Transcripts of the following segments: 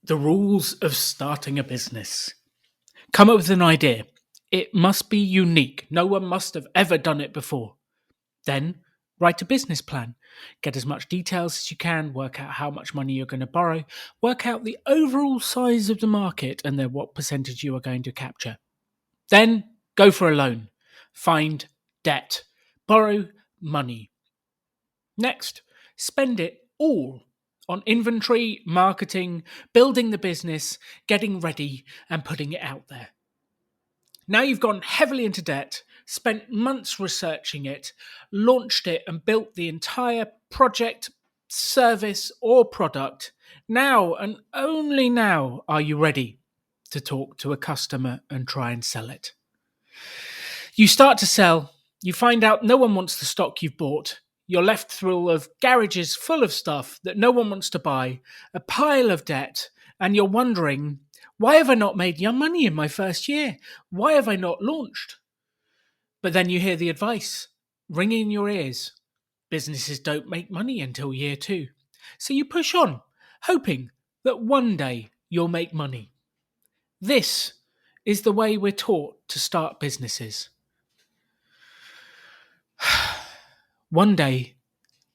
The rules of starting a business. Come up with an idea. It must be unique. No one must have ever done it before. Then write a business plan. Get as much details as you can, work out how much money you're going to borrow, work out the overall size of the market and then what percentage you are going to capture. Then go for a loan. Find debt. Borrow money. Next, spend it all on inventory, marketing, building the business, getting ready, and putting it out there. Now you've gone heavily into debt, spent months researching it, launched it, and built the entire project, service, or product. Now, and only now, are you ready to talk to a customer and try and sell it. You start to sell, you find out no one wants the stock you've bought. You're left full of garages full of stuff that no one wants to buy, a pile of debt, and you're wondering, why have I not made young money in my first year? Why have I not launched? But then you hear the advice ringing in your ears. Businesses don't make money until year 2. So you push on, hoping that one day you'll make money. This is the way we're taught to start businesses. One day,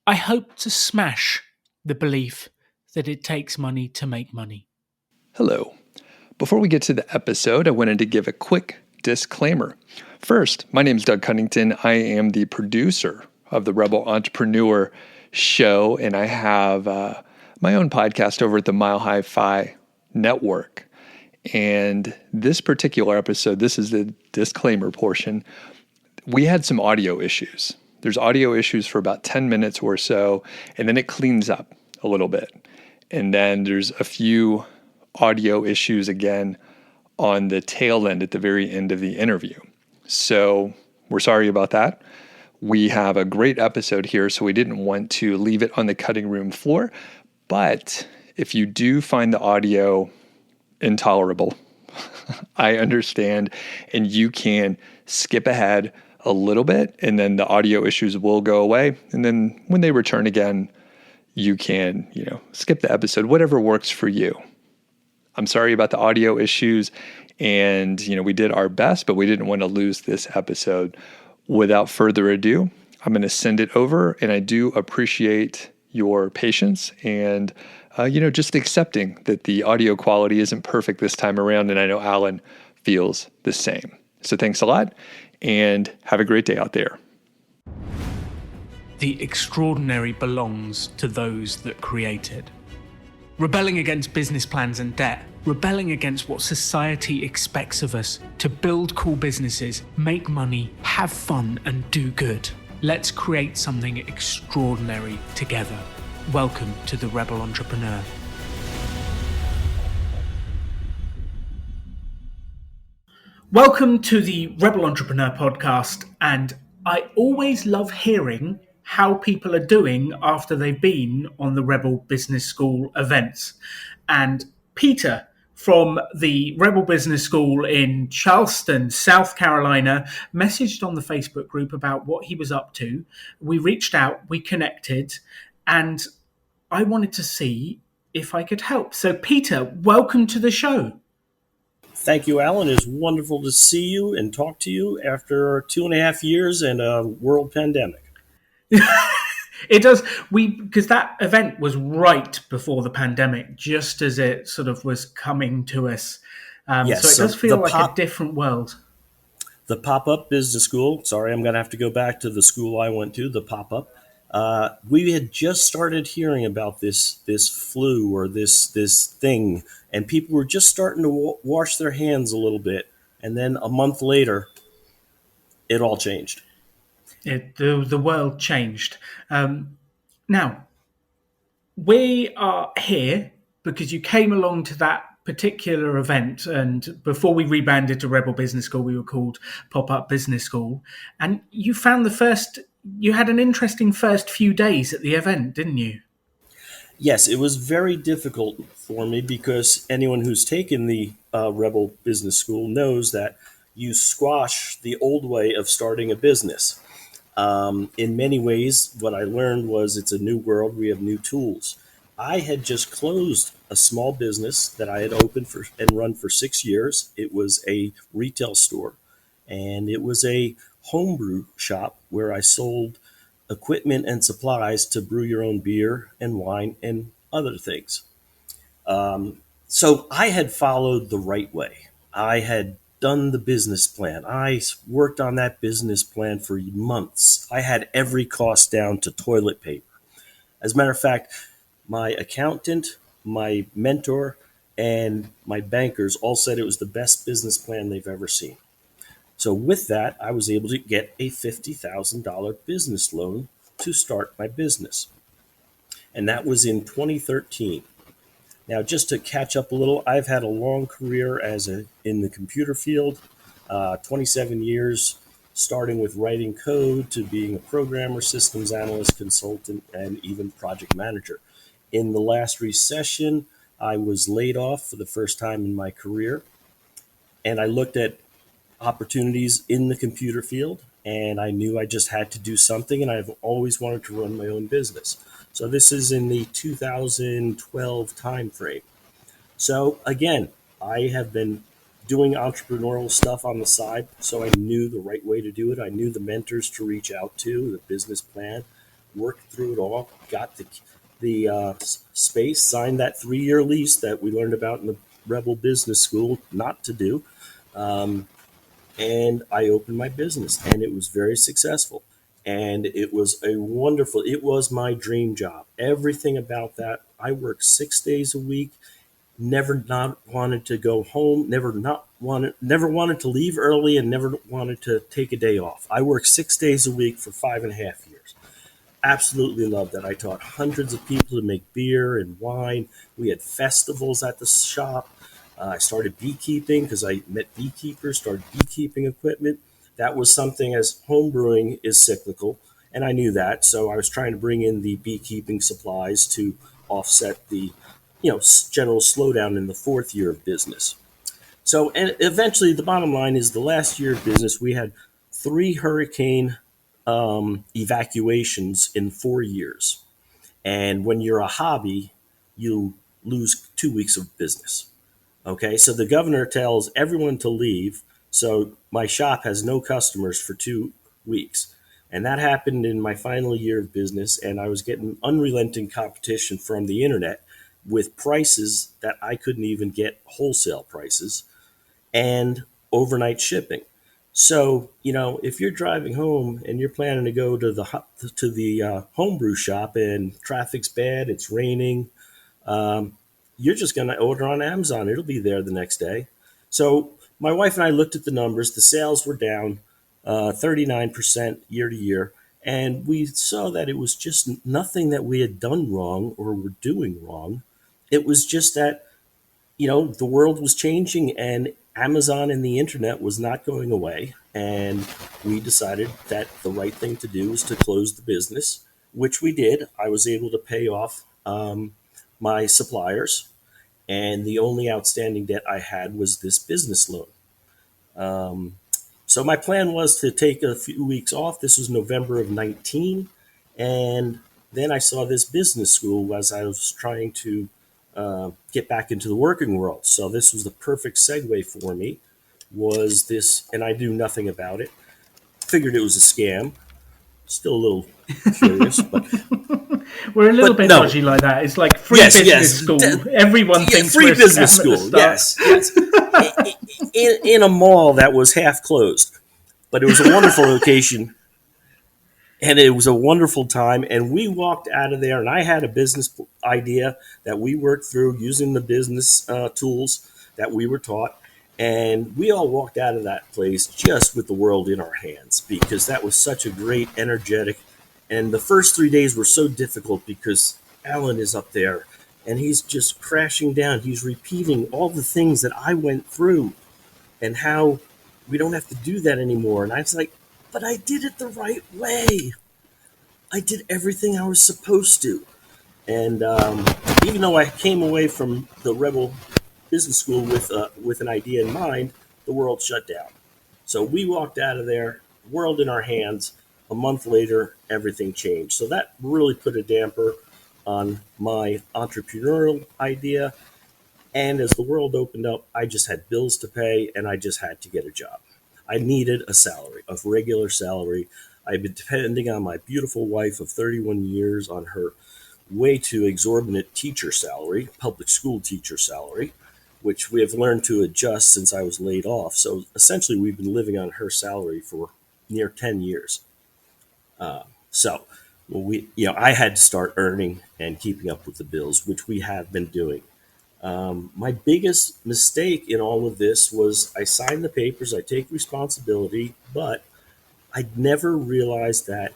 I hope to smash the belief that it takes money to make money. Hello. Before we get to the episode, I wanted to give a quick disclaimer. First, my name is Doug Cunnington. I am the producer of the Rebel Entrepreneur Show, and I have my own podcast over at the Mile High Fi Network. And this particular episode, this is the disclaimer portion, we had some audio issues. There's audio issues for about 10 minutes or so, and then it cleans up a little bit. And then there's a few audio issues again on the tail end at the very end of the interview. So we're sorry about that. We have a great episode here, so we didn't want to leave it on the cutting room floor. But if you do find the audio intolerable, I understand, and you can skip ahead a little bit, and then the audio issues will go away. And then when they return again, you can, skip the episode, whatever works for you. I'm sorry about the audio issues, and, we did our best, but we didn't want to lose this episode. Without further ado, I'm going to send it over, and I do appreciate your patience and, just accepting that the audio quality isn't perfect this time around, and I know Alan feels the same. So thanks a lot, and have a great day out there. The extraordinary belongs to those that create it. Rebelling against business plans and debt, rebelling against what society expects of us to build cool businesses, make money, have fun, and do good. Let's create something extraordinary together. Welcome to the Rebel Entrepreneur. Welcome to the Rebel Entrepreneur podcast, and I always love hearing how people are doing after they've been on the Rebel Business School events. And Peter from the Rebel Business School in Charleston, South Carolina, messaged on the Facebook group about what he was up to. We reached out, we connected, and I wanted to see if I could help. So Peter, welcome to the show. Thank you, Alan. It's wonderful to see you and talk to you after 2.5 years and a world pandemic. It does. Because that event was right before the pandemic, just as it sort of was coming to us. Yes, so it does feel like a different world. The Pop-Up Business School, sorry, I'm going to have to go back to the school I went to, the Pop-Up. We had just started hearing about this flu or this thing, and people were just starting to wash their hands a little bit. And then a month later, it all changed. The world changed. Now, we are here because you came along to that particular event, and before we rebranded to Rebel Business School, we were called Pop-Up Business School, and you found you had an interesting first few days at the event, didn't you? Yes, it was very difficult for me because anyone who's taken the Rebel Business School knows that you squash the old way of starting a business. In many ways, what I learned was it's a new world. We have new tools. I had just closed a small business that I had opened for and run for 6 years. It was a retail store, and it was a homebrew shop where I sold equipment and supplies to brew your own beer and wine and other things. So I had followed the right way. I had done the business plan. I worked on that business plan for months. I had every cost down to toilet paper. As a matter of fact, my accountant, my mentor, and my bankers all said it was the best business plan they've ever seen. So with that, I was able to get a $50,000 business loan to start my business. And that was in 2013. Now, just to catch up a little, I've had a long career in the computer field, 27 years, starting with writing code to being a programmer, systems analyst, consultant, and even project manager. In the last recession, I was laid off for the first time in my career, and I looked at opportunities in the computer field, and I knew I just had to do something, and I've always wanted to run my own business. So this is in the 2012 timeframe. So again, I have been doing entrepreneurial stuff on the side, so I knew the right way to do it. I knew the mentors to reach out to, the business plan, worked through it all, got the space, signed that 3-year lease that we learned about in the Rebel Business School not to do. And I opened my business, and it was very successful. And it was it was my dream job. Everything about that. I worked 6 days a week, never not wanted to go home, never wanted to leave early, and never wanted to take a day off. I worked 6 days a week for 5.5 years. Absolutely loved it. I taught hundreds of people to make beer and wine. We had festivals at the shop. I started beekeeping because I met beekeepers, started beekeeping equipment. That was something, as home brewing is cyclical, and I knew that. So I was trying to bring in the beekeeping supplies to offset the general slowdown in the fourth year of business. So, and eventually the bottom line is the last year of business, we had 3 hurricane evacuations in 4 years. And when you're a hobby, you lose 2 weeks of business. Okay, so the governor tells everyone to leave. So my shop has no customers for 2 weeks. And that happened in my final year of business. And I was getting unrelenting competition from the internet with prices that I couldn't even get, wholesale prices, and overnight shipping. So, if you're driving home and you're planning to go to the homebrew shop and traffic's bad, it's raining, you're just going to order on Amazon. It'll be there the next day. So my wife and I looked at the numbers. The sales were down 39% year to year. And we saw that it was just nothing that we had done wrong or were doing wrong. It was just that, the world was changing and Amazon and the internet was not going away. And we decided that the right thing to do was to close the business, which we did. I was able to pay off my suppliers, and the only outstanding debt I had was this business loan. So my plan was to take a few weeks off. This was November of 19, and then I saw this business school as I was trying to get back into the working world. So this was the perfect segue for me, was this, and I knew nothing about it. Figured it was a scam. Still a little curious, but we're a little bit dodgy like that. It's like free business school. Everyone thinks free we're business school. Yes. In a mall that was half closed, but it was a wonderful location, and it was a wonderful time. And we walked out of there, and I had a business idea that we worked through using the business tools that we were taught. And we all walked out of that place just with the world in our hands, because that was such a great, energetic. And the first 3 days were so difficult because Alan is up there and he's just crashing down. He's repeating all the things that I went through and how we don't have to do that anymore. And I was like, but I did it the right way. I did everything I was supposed to. And even though I came away from the Rebel Business School with an idea in mind, the world shut down. So we walked out of there, world in our hands. A month later, everything changed. So that really put a damper on my entrepreneurial idea. And as the world opened up, I just had bills to pay and I just had to get a job. I needed a salary, a regular salary. I've been depending on my beautiful wife of 31 years on her way too exorbitant teacher salary, public school teacher salary, which we have learned to adjust since I was laid off. So essentially, we've been living on her salary for near 10 years. So I had to start earning and keeping up with the bills, which we have been doing. My biggest mistake in all of this was I signed the papers, I take responsibility, but I never realized that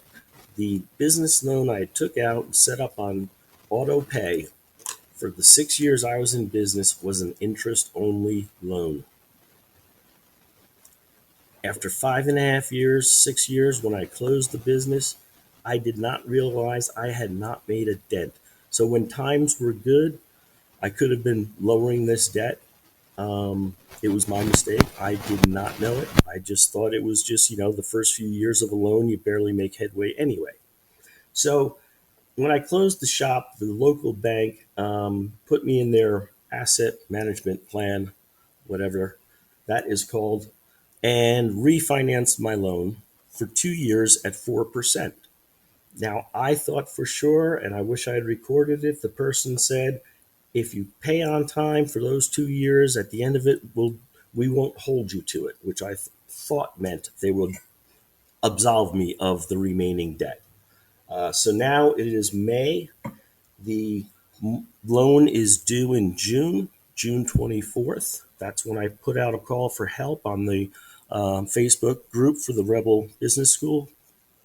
the business loan I took out and set up on auto pay for the 6 years I was in business was an interest-only loan. After 5.5 years, 6 years, when I closed the business, I did not realize I had not made a dent. So when times were good, I could have been lowering this debt. It was my mistake. I did not know it. I just thought it was just, the first few years of a loan, you barely make headway anyway. So when I closed the shop, the local bank put me in their asset management plan, whatever that is called, and refinanced my loan for 2 years at 4%. Now, I thought for sure, and I wish I had recorded it, the person said, if you pay on time for those 2 years, at the end of it, we won't hold you to it, which I thought meant they would absolve me of the remaining debt. So now it is May. The loan is due in June 24th. That's when I put out a call for help on the Facebook group for the Rebel Business School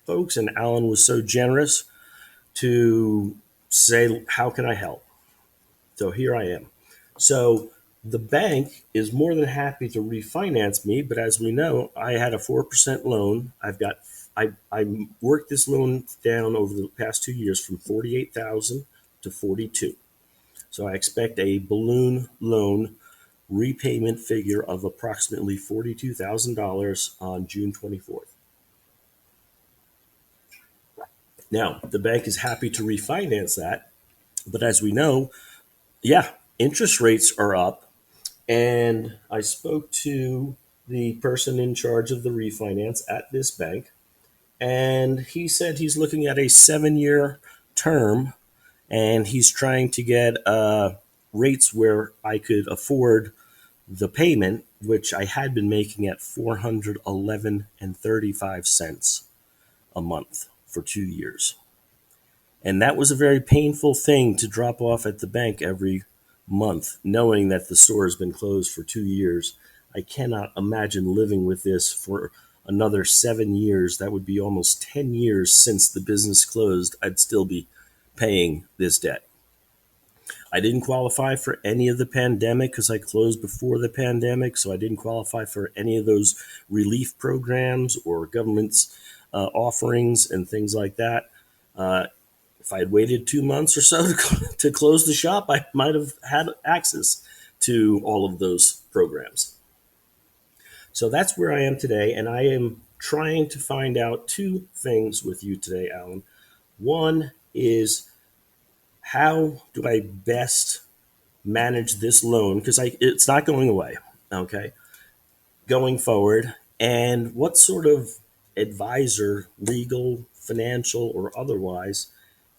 folks. And Alan was so generous to say, how can I help? So here I am. So the bank is more than happy to refinance me, but as we know, I had a 4% loan. I worked this loan down over the past 2 years from $48,000 to $42,000. So I expect a balloon loan repayment figure of approximately $42,000 on June 24th. Now, the bank is happy to refinance that, but as we know, interest rates are up. And I spoke to the person in charge of the refinance at this bank, and he said he's looking at a 7-year term, and he's trying to get rates where I could afford the payment, which I had been making at $411.35 a month for 2 years. And that was a very painful thing to drop off at the bank every month, knowing that the store has been closed for 2 years. I cannot imagine living with this for another 7 years. That would be almost 10 years since the business closed. I'd still be paying this debt. I didn't qualify for any of the pandemic because I closed before the pandemic, so I didn't qualify for any of those relief programs or government's offerings and things like that. If I had waited 2 months or so to close the shop, I might have had access to all of those programs. So that's where I am today, and I am trying to find out 2 things with you today, Alan. One is, how do I best manage this loan? Because it's not going away, okay, going forward. And what sort of advisor, legal, financial, or otherwise,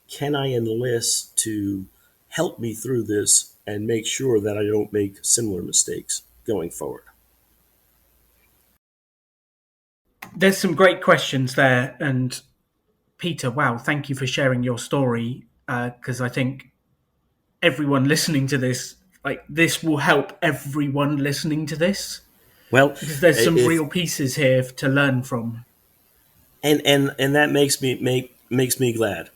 can I enlist to help me through this and make sure that I don't make similar mistakes going forward? There's some great questions there. And Peter, wow, thank you for sharing your story, because I think everyone listening to this, this will help everyone listening to this, Well, because there's some real pieces here to learn from. And that makes me glad.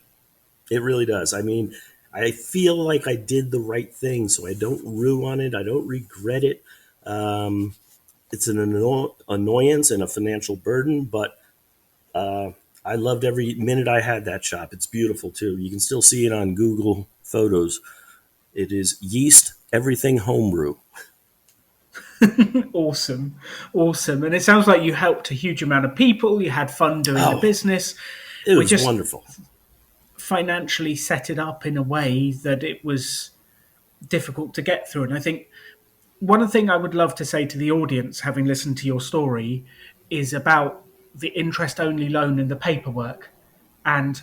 It really does. I mean, I feel like I did the right thing, so I don't rue on it. I don't regret it. It's an annoyance and a financial burden, but I loved every minute I had that shop. It's beautiful, too. You can still see it on Google Photos. It is yeast, everything homebrew. Awesome. And it sounds like you helped a huge amount of people. You had fun doing the business. It was wonderful. financially set it up in a way that it was difficult to get through. And I think one thing I would love to say to the audience, having listened to your story, is about the interest only loan and the paperwork. And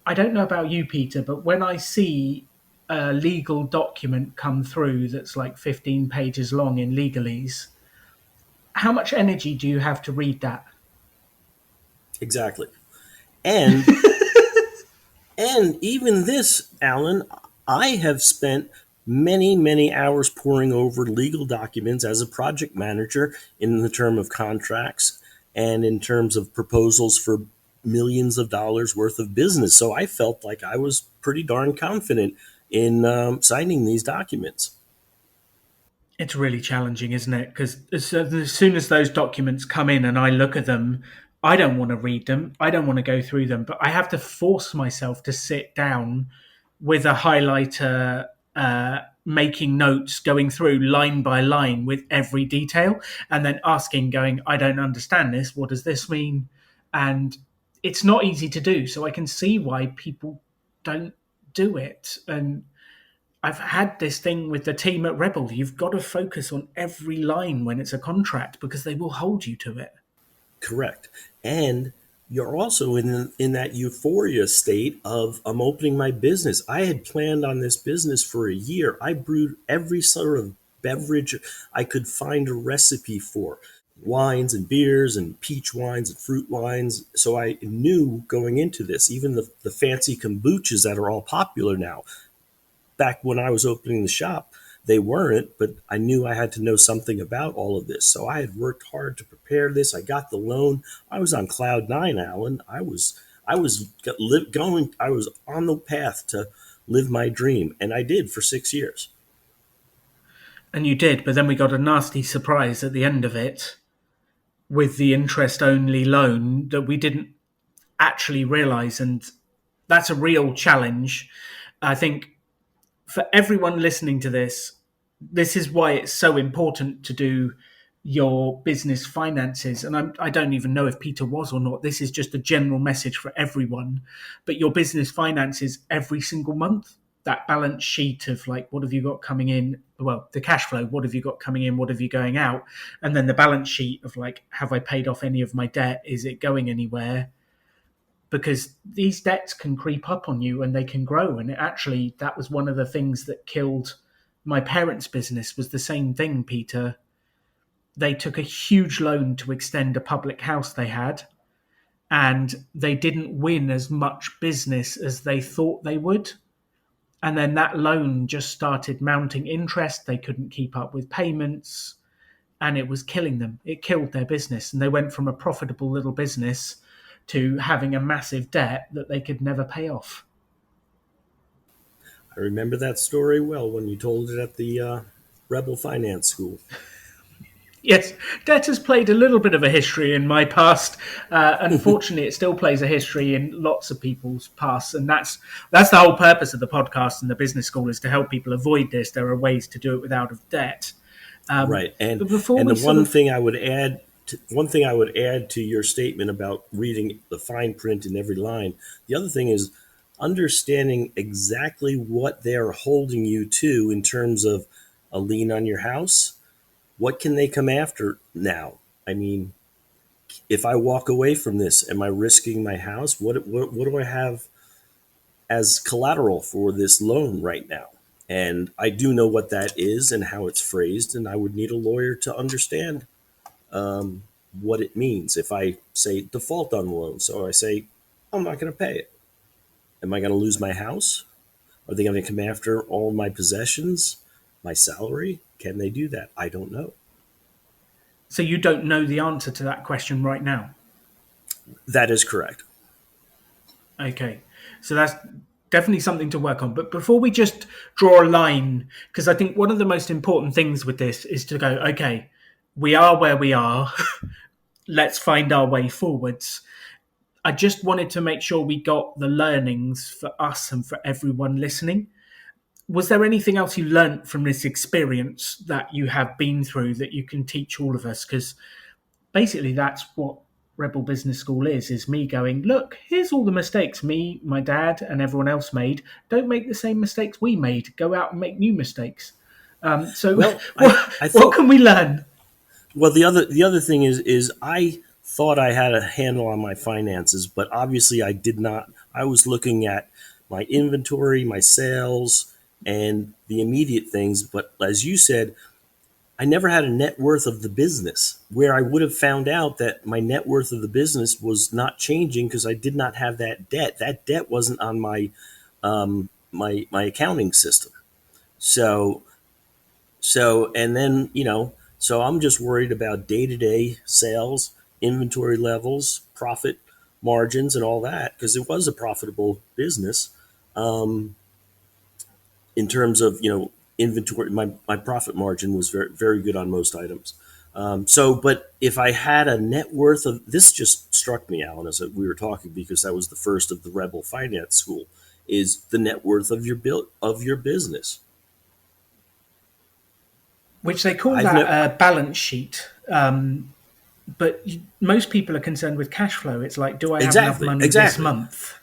I don't know about you, Peter, but when I see a legal document come through that's like 15 pages long in legalese, how much energy do you have to read that? Exactly. And and even this, Alan, I have spent many, many hours poring over legal documents as a project manager in the term of contracts and in terms of proposals for millions of dollars worth of business. So I felt like I was pretty darn confident in signing these documents. It's really challenging, isn't it? Because as soon as those documents come in and I look at them, I don't want to read them. I don't want to go through them, but I have to force myself to sit down with a highlighter, making notes, going through line by line with every detail, and then asking, going, I don't understand this. What does this mean? And it's not easy to do. So I can see why people don't do it. And I've had this thing with the team at Rebel. You've got to focus on every line when it's a contract because they will hold you to it. Correct. And you're also in that euphoria state of I'm opening my business. I had planned on this business for a year. I brewed every sort of beverage I could find a recipe for. Wines and beers and peach wines and fruit wines. So I knew going into this, even the fancy kombuchas that are all popular now, back when I was opening the shop, they weren't, but I knew I had to know something about all of this. So I had worked hard to prepare this. I got the loan. I was on cloud nine, Alan. I was on the path to live my dream, and I did for 6 years. And you did, but then we got a nasty surprise at the end of it with the interest only loan that we didn't actually realize. And that's a real challenge. I think for everyone listening to this, this is why it's so important to do your business finances. And I don't even know if Peter was or not. This is just a general message for everyone. But your business finances every single month, that balance sheet of like, what have you got coming in? Well, the cash flow, what have you got coming in? What have you going out? And then the balance sheet of like, have I paid off any of my debt? Is it going anywhere? Because these debts can creep up on you and they can grow. And actually, that was one of the things that killed my parents' business was the same thing, Peter. They took a huge loan to extend a public house they had, and they didn't win as much business as they thought they would. And then that loan just started mounting interest. They couldn't keep up with payments, and it was killing them. It killed their business. And they went from a profitable little business to having a massive debt that they could never pay off. I remember that story well when you told it at the Rebel Finance School. Yes, debt has played a little bit of a history in my past. Unfortunately, it still plays a history in lots of people's pasts, and that's the whole purpose of the podcast and the business school is to help people avoid this. There are ways to do it without debt. Right, and the one thing I would add to your statement about reading the fine print in every line, the other thing is understanding exactly what they're holding you to in terms of a lien on your house. What can they come after now? I mean, if I walk away from this, am I risking my house? What do I have as collateral for this loan right now? And I do know what that is and how it's phrased, and I would need a lawyer to understand what it means if I say default on the loan. So I say, I'm not going to pay it. Am I going to lose my house? Are they going to come after all my possessions, my salary? Can they do that? I don't know. So you don't know the answer to that question right now? That is correct. Okay. So that's definitely something to work on. But before we just draw a line, because I think one of the most important things with this is to go, okay, we are where we are. Let's find our way forwards. I just wanted to make sure we got the learnings for us and for everyone listening. Was there anything else you learnt from this experience that you have been through that you can teach all of us? Because basically that's what Rebel Business School is me going, look, here's all the mistakes me, my dad, and everyone else made. Don't make the same mistakes we made. Go out and make new mistakes. So, Well, I what thought can we learn? well the other thing is I thought I had a handle on my finances, but obviously I did not. I was looking at my inventory, my sales, and the immediate things. But as you said, I never had a net worth of the business where I would have found out that my net worth of the business was not changing because I did not have that debt. That debt wasn't on my accounting system. So and then so I'm just worried about day to day sales, inventory levels, profit margins, and all that because it was a profitable business. Um, in terms of inventory, my profit margin was very very good on most items. But if I had a net worth of this, just struck me, Alan, as we were talking, because that was the first of the Rebel Finance School, is the net worth of your business. Which they call I've that never a balance sheet. But most people are concerned with cash flow. It's like, do I have enough money this exactly. month?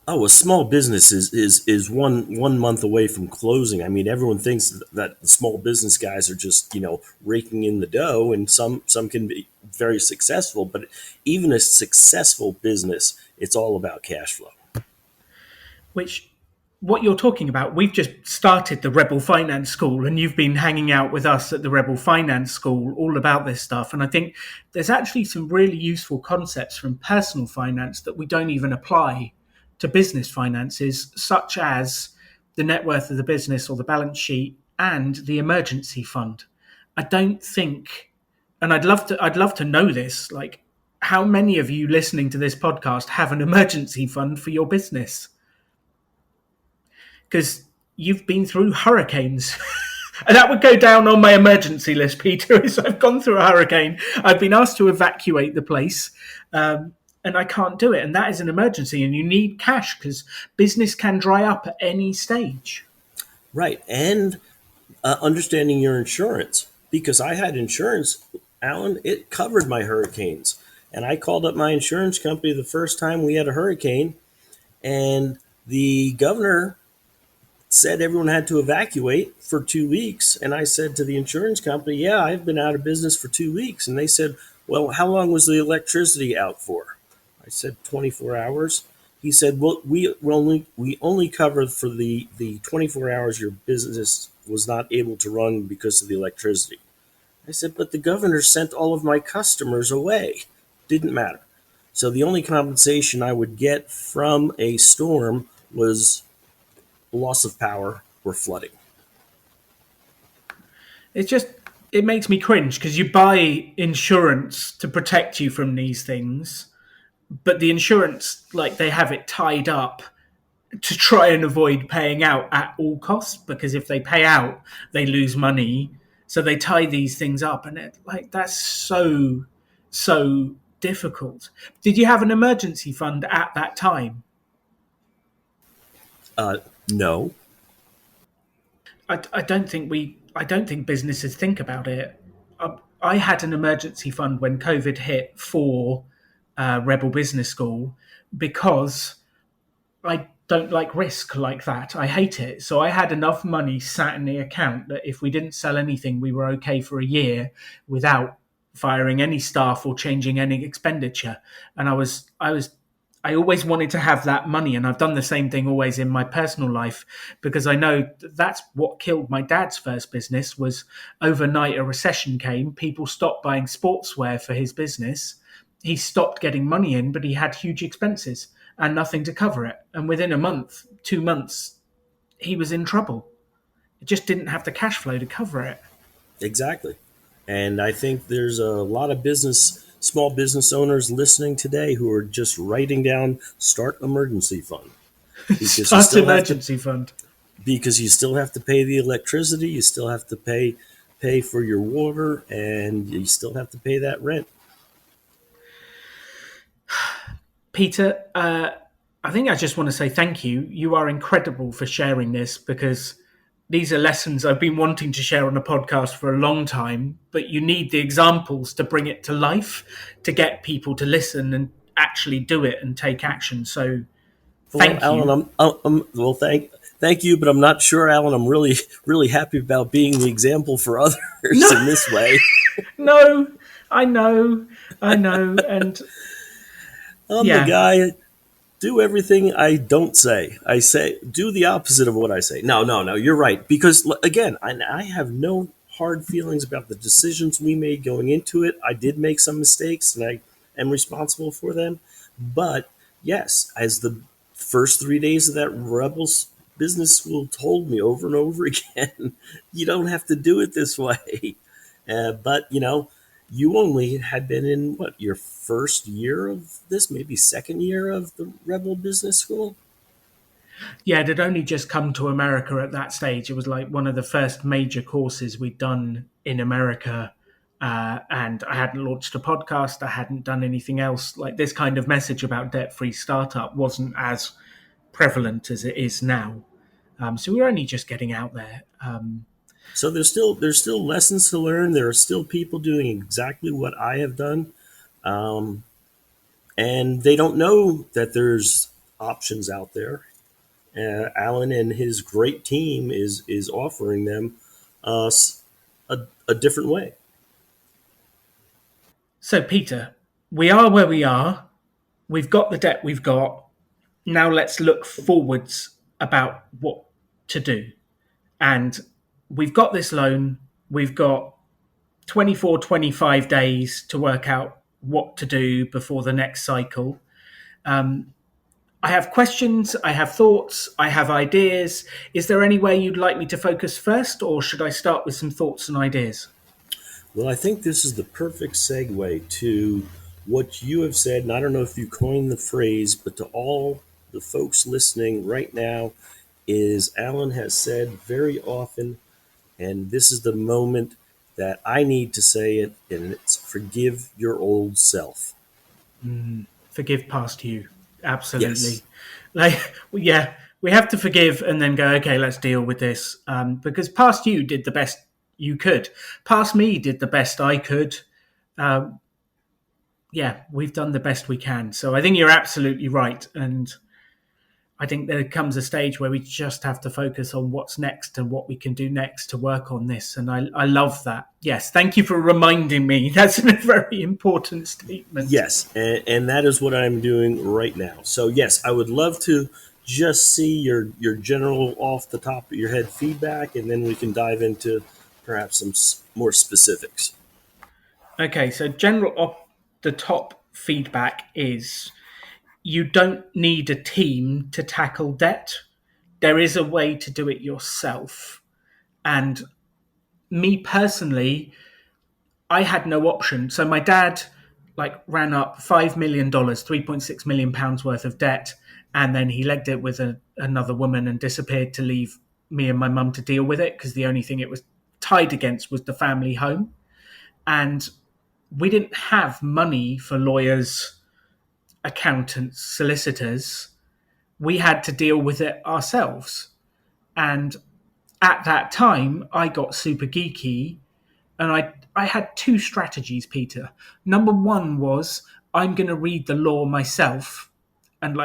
Oh, a small business is one month away from closing. I mean, everyone thinks that the small business guys are just raking in the dough, and some can be very successful. But even a successful business, it's all about cash flow. Which, what you're talking about, we've just started the Rebel Finance School, and you've been hanging out with us at the Rebel Finance School all about this stuff. And I think there's actually some really useful concepts from personal finance that we don't even apply to business finances, such as the net worth of the business or the balance sheet and the emergency fund. I don't think, and I'd love to know this, like, how many of you listening to this podcast have an emergency fund for your business? Because you've been through hurricanes. And that would go down on my emergency list, Peter, is I've gone through a hurricane. I've been asked to evacuate the place, and I can't do it. And that is an emergency, and you need cash because business can dry up at any stage. Right. And understanding your insurance, because I had insurance, Alan, it covered my hurricanes. And I called up my insurance company the first time we had a hurricane, and the governor said everyone had to evacuate for 2 weeks. And I said to the insurance company, yeah, I've been out of business for 2 weeks. And they said, well, how long was the electricity out for? I said 24 hours. He said, well, we only covered for the 24 hours your business was not able to run because of the electricity. I said, but the governor sent all of my customers away. Didn't matter. So the only compensation I would get from a storm was loss of power or flooding. It makes me cringe because you buy insurance to protect you from these things, but the insurance, like, they have it tied up to try and avoid paying out at all costs, because if they pay out, they lose money. So they tie these things up, and that's so difficult. Did you have an emergency fund at that time? No. I don't think businesses think about it. I had an emergency fund when COVID hit for Rebel Business School because I don't like risk like that. I hate it. So I had enough money sat in the account that if we didn't sell anything, we were okay for a year without firing any staff or changing any expenditure. And I always wanted to have that money. And I've done the same thing always in my personal life, because I know that's what killed my dad's first business. Was overnight a recession came. People stopped buying sportswear for his business. He stopped getting money in, but he had huge expenses and nothing to cover it. And within a month, 2 months, he was in trouble. It just didn't have the cash flow to cover it. Exactly. And I think there's a lot of small business owners listening today who are just writing down start emergency fund. Start emergency fund. Because you still have to pay the electricity, you still have to pay for your water, and you still have to pay that rent. Peter, I think I just want to say thank you. You are incredible for sharing this, because these are lessons I've been wanting to share on a podcast for a long time, but you need the examples to bring it to life, to get people to listen and actually do it and take action. So Well, thank you. Alan, well, thank you, but I'm not sure, Alan. I'm really happy about being the example for others in this way. No, I know. And I'm the guy. Do everything I don't say. I say, do the opposite of what I say. No. You're right. Because again, I have no hard feelings about the decisions we made going into it. I did make some mistakes and I am responsible for them. But yes, as the first 3 days of that Rebels Business School told me over and over again, you don't have to do it this way. But, you only had been in your first year of this, maybe second year of the Rebel Business School? yeah, it had only just come to America at that stage. It was like one of the first major courses we'd done in America. And I hadn't launched a podcast. I hadn't done anything else. Like this kind of message about debt-free startup wasn't as prevalent as it is now. So we're only just getting out there. So there's still lessons to learn. There are still people doing exactly what I have done. And they don't know that there's options out there. Alan and his great team is offering them a different way. So, Peter, we are where we are. We've got the debt we've got. Now let's look forwards about what to do. And we've got this loan. We've got 24, 25 days to work out what to do before the next cycle. I have questions, I have thoughts, I have ideas. Is there any way you'd like me to focus first, or should I start with some thoughts and ideas? Well, I think this is the perfect segue to what you have said, and I don't know if you coined the phrase, but to all the folks listening right now, is Alan has said very often, and this is the moment that I need to say it, and it's forgive your old self. Forgive past you. Absolutely. Yes. We have to forgive and then go, okay, let's deal with this. Because past you did the best you could. Past me did the best I could. We've done the best we can. So I think you're absolutely right. And I think there comes a stage where we just have to focus on what's next and what we can do next to work on this. And I love that. Yes, thank you for reminding me. That's a very important statement. Yes, and that is what I'm doing right now. So yes, I would love to just see your general off the top of your head feedback, and then we can dive into perhaps some more specifics. Okay, so general off the top feedback is you don't need a team to tackle debt. There is a way to do it yourself. And me personally, I had no option. So my dad ran up $5 million, 3.6 million pounds worth of debt. And then he legged it with another woman and disappeared to leave me and my mum to deal with it, because the only thing it was tied against was the family home. And we didn't have money for lawyers, accountants, solicitors. We had to deal with it ourselves. And at that time, I got super geeky, and I had two strategies, Peter. Number one was I'm going to read the law myself and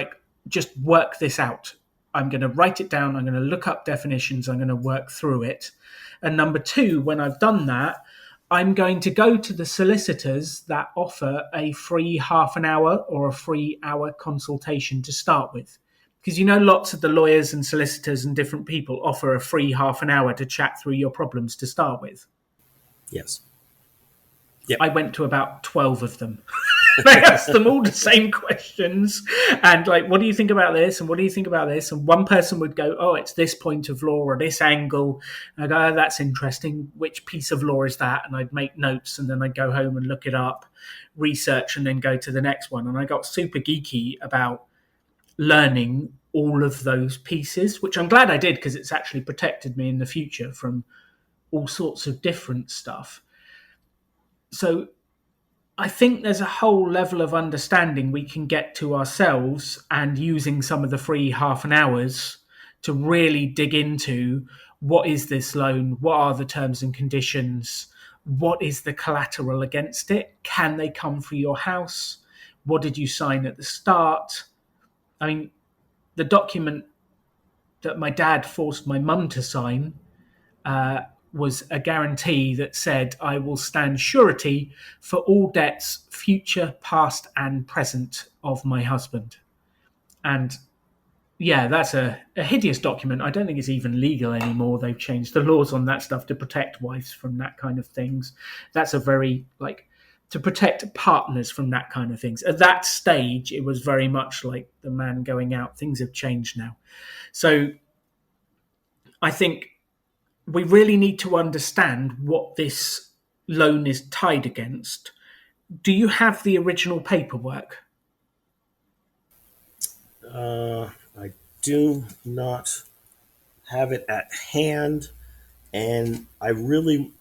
just work this out. I'm going to write it down. I'm going to look up definitions. I'm going to work through it. And number two, when I've done that, I'm going to go to the solicitors that offer a free half an hour or a free hour consultation to start with. Because lots of the lawyers and solicitors and different people offer a free half an hour to chat through your problems to start with. Yes. Yep. I went to about 12 of them. I asked them all the same questions. And what do you think about this? And what do you think about this? And one person would go, oh, it's this point of law or this angle. And I'd go, oh, that's interesting. Which piece of law is that? And I'd make notes, and then I'd go home and look it up, research, and then go to the next one. And I got super geeky about learning all of those pieces, which I'm glad I did, because it's actually protected me in the future from all sorts of different stuff. So I think there's a whole level of understanding we can get to ourselves, and using some of the free half an hours to really dig into what is this loan? What are the terms and conditions? What is the collateral against it? Can they come for your house? What did you sign at the start? I mean, the document that my dad forced my mum to sign was a guarantee that said, I will stand surety for all debts, future, past, and present, of my husband. And yeah, that's a hideous document. I don't think it's even legal anymore. They've changed the laws on that stuff to protect wives from that kind of things. That's a very, to protect partners from that kind of things. At that stage, it was very much like the man going out. Things have changed now. So I think we really need to understand what this loan is tied against. Do you have the original paperwork? I do not have it at hand, and I really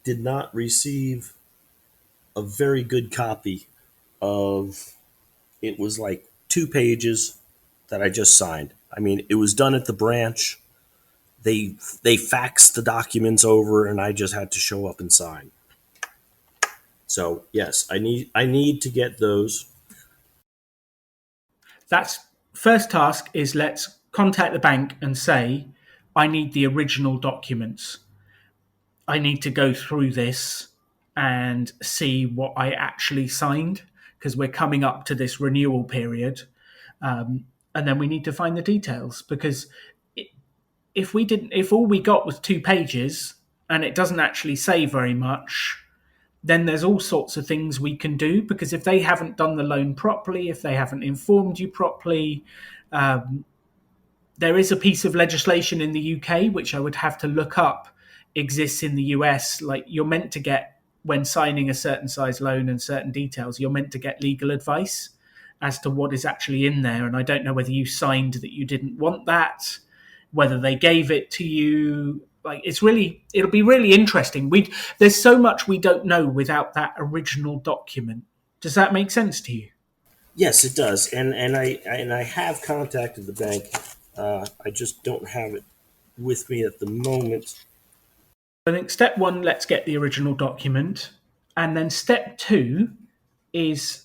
did not receive a very good copy of. It was like 2 pages that I just signed. I mean, it was done at the branch. They faxed the documents over, and I just had to show up and sign. So yes, I need to get those. That's first task is let's contact the bank and say, I need the original documents. I need to go through this and see what I actually signed, because we're coming up to this renewal period. And then we need to find the details, because if all we got was 2 pages and it doesn't actually say very much, then there's all sorts of things we can do, because if they haven't done the loan properly, if they haven't informed you properly, there is a piece of legislation in the UK, which I would have to look up, exists in the US. Like, you're meant to get, when signing a certain size loan and certain details, you're meant to get legal advice as to what is actually in there. And I don't know whether you signed that you didn't want that, whether they gave it to you. Like, it'll be really interesting. There's so much we don't know without that original document. Does that make sense to you? Yes, it does, and I have contacted the bank. I just don't have it with me at the moment. I think step 1, let's get the original document. And then step 2 is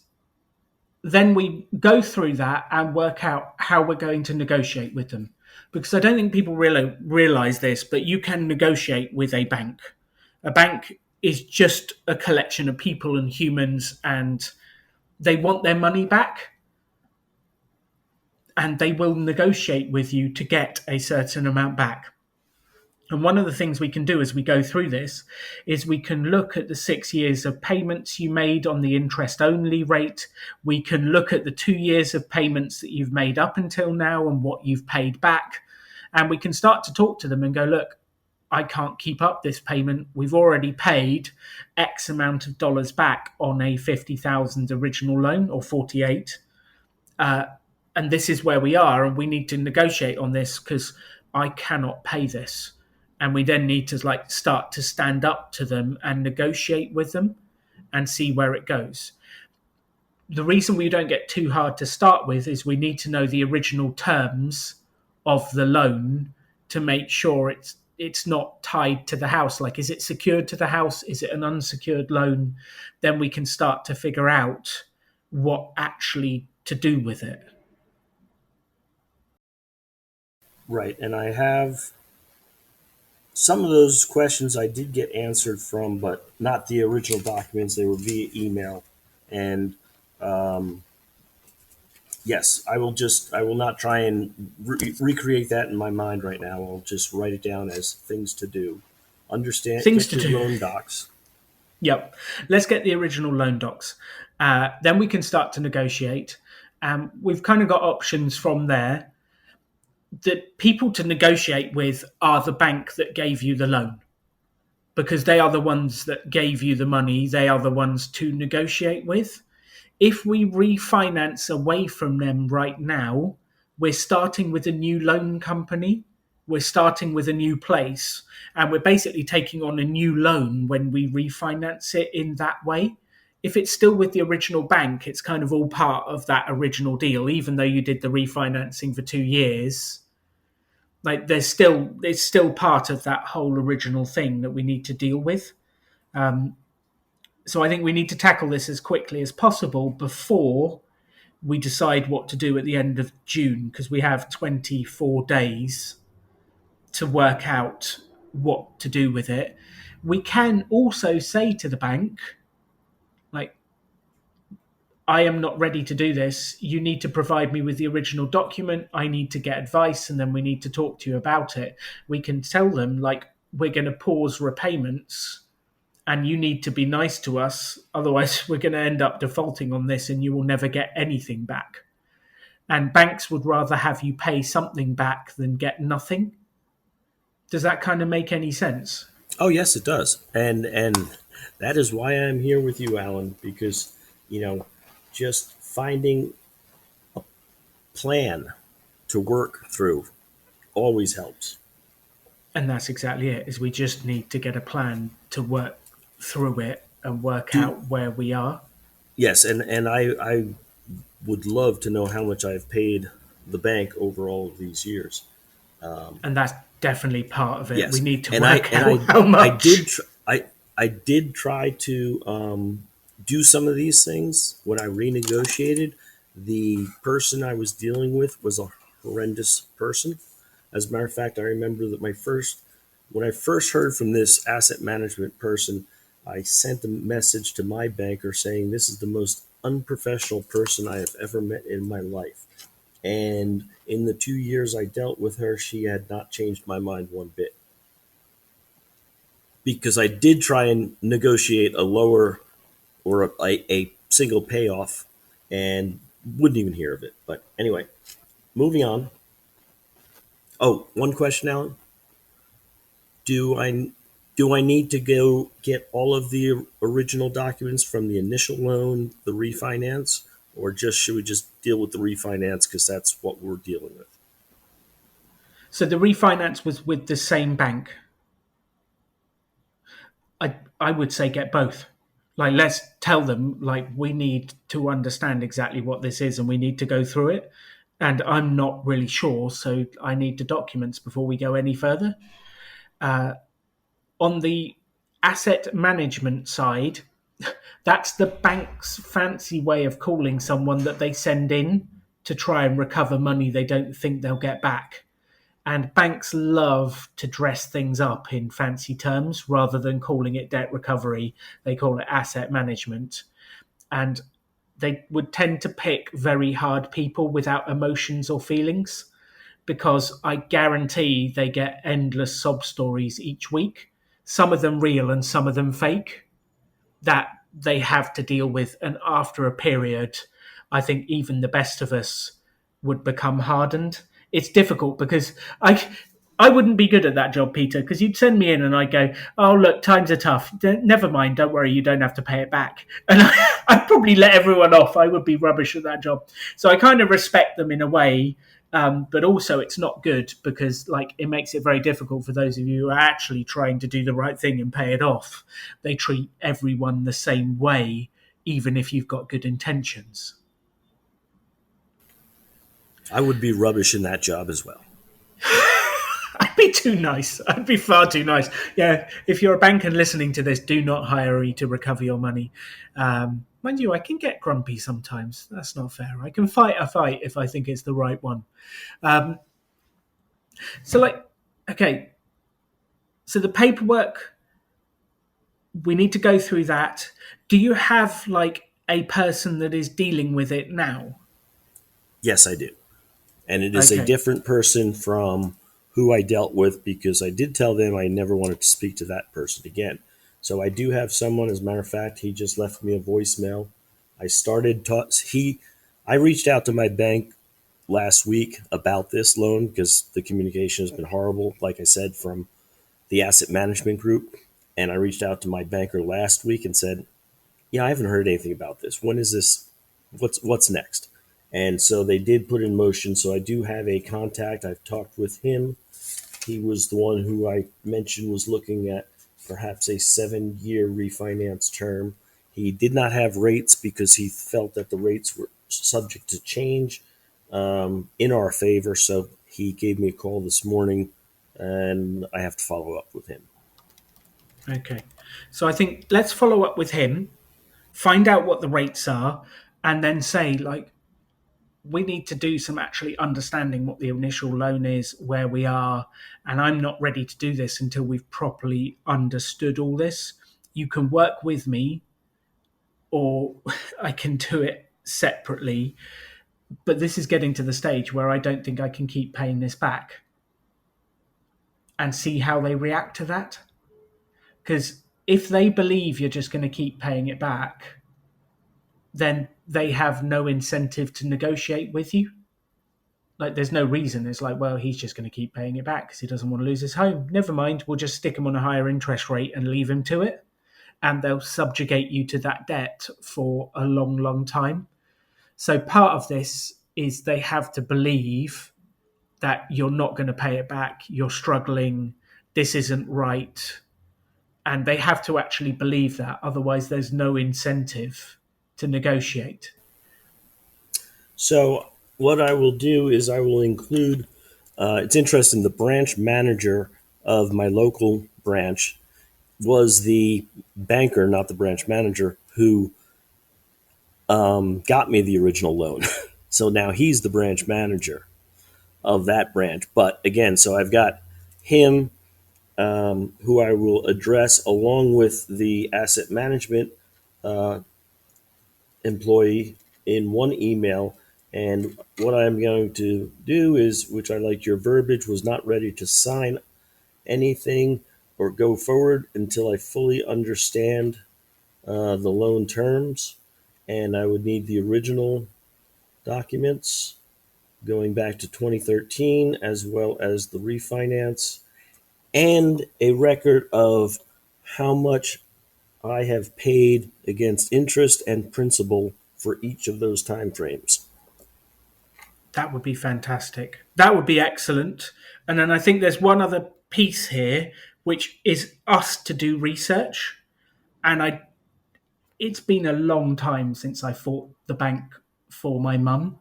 then we go through that and work out how we're going to negotiate with them. Because I don't think people really realize this, but you can negotiate with a bank. A bank is just a collection of people and humans, and they want their money back. And they will negotiate with you to get a certain amount back. And one of the things we can do as we go through this is we can look at the 6 years of payments you made on the interest-only rate. We can look at the 2 years of payments that you've made up until now and what you've paid back. And we can start to talk to them and go, look, I can't keep up this payment. We've already paid X amount of dollars back on a 50,000 original loan, or 48. And this is where we are, and we need to negotiate on this because I cannot pay this. And we then need to start to stand up to them and negotiate with them and see where it goes. The reason we don't get too hard to start with is we need to know the original terms of the loan to make sure it's not tied to the house. Like, is it secured to the house? Is it an unsecured loan? Then we can start to figure out what actually to do with it. Right, and I have some of those questions I did get answered from, but not the original documents. They were via email. And yes, I will not try and recreate that in my mind right now. I'll just write it down as things to do. Understand things to do. Loan docs. Yep. Let's get the original loan docs. Then we can start to negotiate. We've kind of got options from there. The people to negotiate with are the bank that gave you the loan, because they are the ones that gave you the money. They are the ones to negotiate with. If we refinance away from them right now, we're starting with a new loan company. We're starting with a new place, and we're basically taking on a new loan when we refinance it in that way. If it's still with the original bank, it's kind of all part of that original deal, even though you did the refinancing for 2 years. Like it's still part of that whole original thing that we need to deal with. So I think we need to tackle this as quickly as possible before we decide what to do at the end of June, because we have 24 days to work out what to do with it. We can also say to the bank, like, I am not ready to do this. You need to provide me with the original document. I need to get advice, and then we need to talk to you about it. We can tell them, like, we're going to pause repayments and you need to be nice to us. Otherwise, we're going to end up defaulting on this and you will never get anything back. And banks would rather have you pay something back than get nothing. Does that kind of make any sense? Oh yes, it does, and that is why I'm here with you, Alan, because just finding a plan to work through always helps. And that's exactly it, is we just need to get a plan to work through it and work Do out where we are. Yes, and I would love to know how much I've paid the bank over all of these years. And that's definitely part of it. Yes, We need to and work out I how much. I did try to do some of these things when I renegotiated. The person I was dealing with was a horrendous person. As a matter of fact, I remember that when I first heard from this asset management person, I sent a message to my banker saying, "This is the most unprofessional person I have ever met in my life." And in the 2 years I dealt with her, she had not changed my mind one bit. Because I did try and negotiate a lower or a single payoff and wouldn't even hear of it. But anyway, moving on. Oh, one question, Alan. Do I need to go get all of the original documents from the initial loan, the refinance, or should we just deal with the refinance because that's what we're dealing with? So the refinance was with the same bank. I would say get both. Like, let's tell them, like, we need to understand exactly what this is and we need to go through it. And I'm not really sure, so I need the documents before we go any further. On the asset management side, that's the bank's fancy way of calling someone that they send in to try and recover money they don't think they'll get back. And banks love to dress things up in fancy terms rather than calling it debt recovery. They call it asset management. And they would tend to pick very hard people without emotions or feelings, because I guarantee they get endless sob stories each week, some of them real and some of them fake, that they have to deal with. And after a period, I think even the best of us would become hardened. It's difficult because I wouldn't be good at that job, Peter, because you'd send me in and I'd go, "Oh, look, times are tough. Never mind. Don't worry. You don't have to pay it back." And I'd probably let everyone off. I would be rubbish at that job. So I kind of respect them in a way. But also it's not good because, like, it makes it very difficult for those of you who are actually trying to do the right thing and pay it off. They treat everyone the same way, even if you've got good intentions. I would be rubbish in that job as well. I'd be too nice. I'd be far too nice. Yeah, if you're a banker listening to this, do not hire me to recover your money. Mind you, I can get grumpy sometimes. That's not fair. I can fight a fight if I think it's the right one. Okay. So the paperwork, we need to go through that. Do you have, like, a person that is dealing with it now? Yes, I do. And it is a Okay. different person from who I dealt with, because I did tell them I never wanted to speak to that person again. So I do have someone. As a matter of fact, he just left me a voicemail. I reached out to my bank last week about this loan because the communication has been horrible, like I said, from the asset management group. And I reached out to my banker last week and said, "Yeah, I haven't heard anything about this. When is this? What's next?" And so they did put in motion. So I do have a contact. I've talked with him. He was the one who I mentioned was looking at perhaps a 7-year refinance term. He did not have rates because he felt that the rates were subject to change in our favor. So He gave me a call this morning, and I have to follow up with him. Okay. So I think let's follow up with him, find out what the rates are, and then say, like, we need to do some actually understanding what the initial loan is, where we are, and I'm not ready to do this until we've properly understood all this. You can work with me, or I can do it separately, but this is getting to the stage where I don't think I can keep paying this back, and see how they react to that. Because if they believe you're just going to keep paying it back, then they have no incentive to negotiate with you. Like, there's no reason. It's like, well, he's just going to keep paying it back because he doesn't want to lose his home. Never mind, we'll just stick him on a higher interest rate and leave him to it. And they'll subjugate you to that debt for a long, long time. So part of this is they have to believe that you're not going to pay it back. You're struggling. This isn't right. And they have to actually believe that. Otherwise, there's no incentive to negotiate. So what I will do is I will include, it's interesting, the branch manager of my local branch was the banker, not the branch manager, who got me the original loan. So now he's the branch manager of that branch. But again, so I've got him, who I will address along with the asset management employee in one email. And what I'm going to do is, which I like your verbiage, was not ready to sign anything or go forward until I fully understand the loan terms. And I would need the original documents going back to 2013, as well as the refinance, and a record of how much I have paid against interest and principal for each of those time frames. That would be fantastic. That would be excellent. And then I think there's one other piece here, which is us to do research. And it's been a long time since I fought the bank for my mum.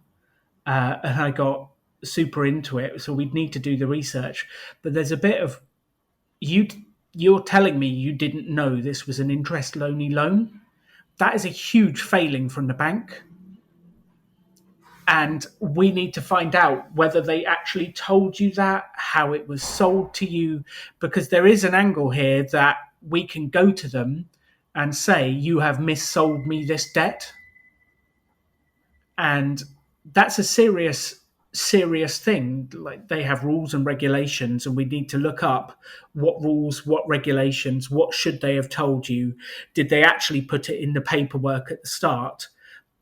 And I got super into it. So we'd need to do the research. But there's a bit of, you're telling me you didn't know this was an interest-only loan. That is a huge failing from the bank. And we need to find out whether they actually told you that, how it was sold to you, because there is an angle here that we can go to them and say, you have missold me this debt. And that's a serious thing. Like, they have rules and regulations, and we need to look up what rules, what regulations, what should they have told you? Did they actually put it in the paperwork at the start?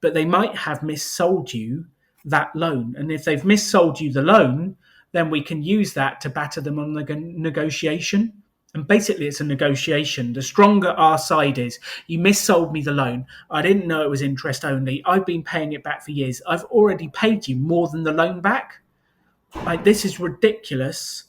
But they might have missold you that loan. And if they've missold you the loan, then we can use that to batter them on the negotiation. And basically, it's a negotiation. The stronger our side is, you missold me the loan. I didn't know it was interest only. I've been paying it back for years. I've already paid you more than the loan back. Like, this is ridiculous.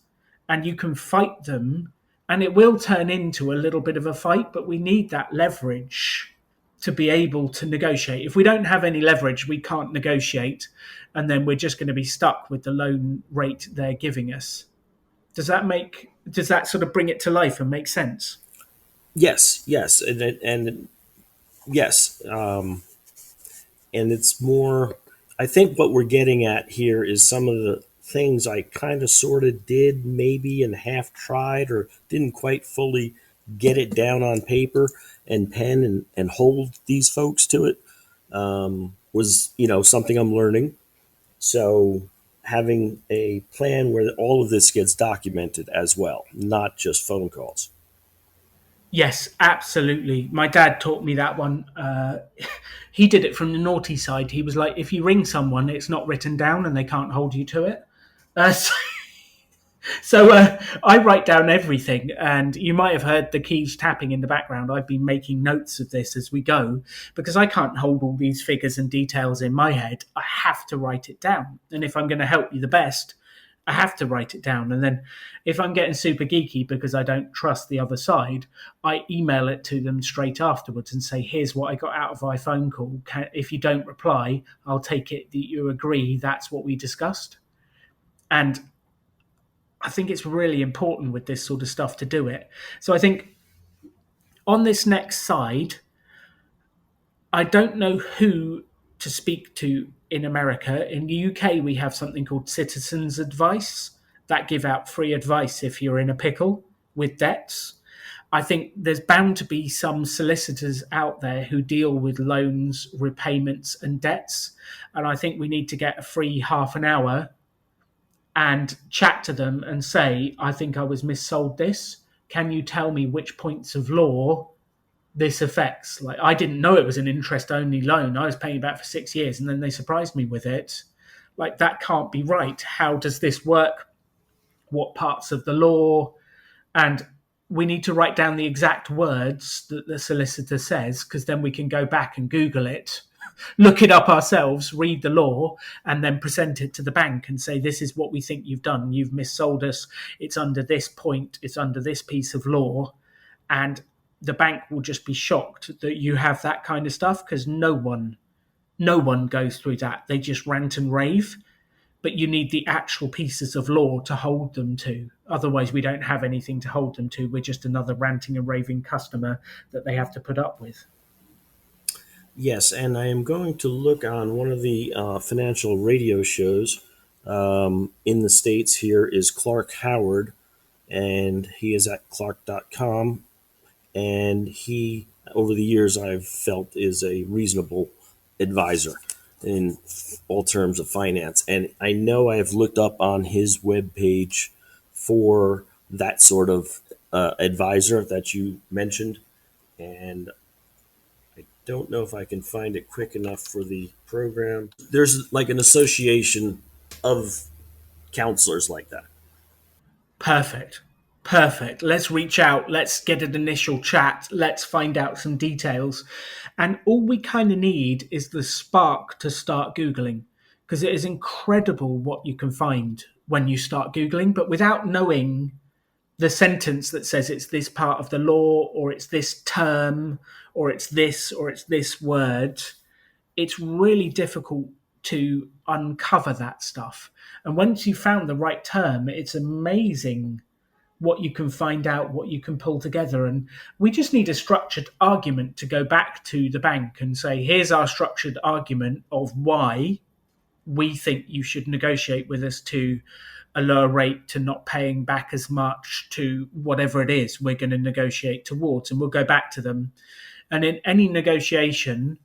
And you can fight them. And it will turn into a little bit of a fight, but we need that leverage to be able to negotiate. If we don't have any leverage, we can't negotiate. And then we're just going to be stuck with the loan rate they're giving us. Does that sort of bring it to life and make sense? Yes, and yes, and it's more. I think what we're getting at here is some of the things I kind of sort of did maybe and half tried or didn't quite fully get it down on paper and pen and hold these folks to it, was something I'm learning. So having a plan where all of this gets documented as well, not just phone calls. Yes, absolutely. My dad taught me that one. He did it from the naughty side. He was like, if you ring someone, it's not written down and they can't hold you to it. So I write down everything, and you might have heard the keys tapping in the background. I've been making notes of this as we go, because I can't hold all these figures and details in my head. I have to write it down. And if I'm going to help you the best, I have to write it down. And then if I'm getting super geeky because I don't trust the other side, I email it to them straight afterwards and say, here's what I got out of our phone call. If you don't reply, I'll take it that you agree that's what we discussed. And I think it's really important with this sort of stuff to do it. So I think on this next side, I don't know who to speak to in America. In the UK, we have something called Citizens Advice that give out free advice if you're in a pickle with debts. I think there's bound to be some solicitors out there who deal with loans, repayments, and debts. And I think we need to get a free half an hour and chat to them and say, I think I was missold this. Can you tell me which points of law this affects? Like, I didn't know it was an interest only loan. I was paying back for 6 years and then they surprised me with it. Like, that can't be right. How does this work? What parts of the law? And we need to write down the exact words that the solicitor says, because then we can go back and Google it, look it up ourselves, read the law, and then present it to the bank and say, this is what we think you've done. You've missold us. It's under this point. It's under this piece of law. And the bank will just be shocked that you have that kind of stuff, because no one goes through that. They just rant and rave. But you need the actual pieces of law to hold them to. Otherwise, we don't have anything to hold them to. We're just another ranting and raving customer that they have to put up with. Yes, and I am going to look on one of the financial radio shows in the States. Here is Clark Howard, and he is at clark.com. And he, over the years, I've felt is a reasonable advisor in all terms of finance. And I know I have looked up on his webpage for that sort of advisor that you mentioned. And I don't know if I can find it quick enough for the program. There's like an association of counselors like that. Perfect. Perfect. Let's reach out. Let's get an initial chat. Let's find out some details. And all we kind of need is the spark to start Googling, because it is incredible what you can find when you start Googling. But without knowing the sentence that says it's this part of the law, or it's this term, or it's this word, it's really difficult to uncover that stuff. And once you've found the right term, it's amazing what you can find out, what you can pull together. And we just need a structured argument to go back to the bank and say, here's our structured argument of why we think you should negotiate with us to a lower rate, to not paying back as much, to whatever it is we're going to negotiate towards. And we'll go back to them. And in any negotiation,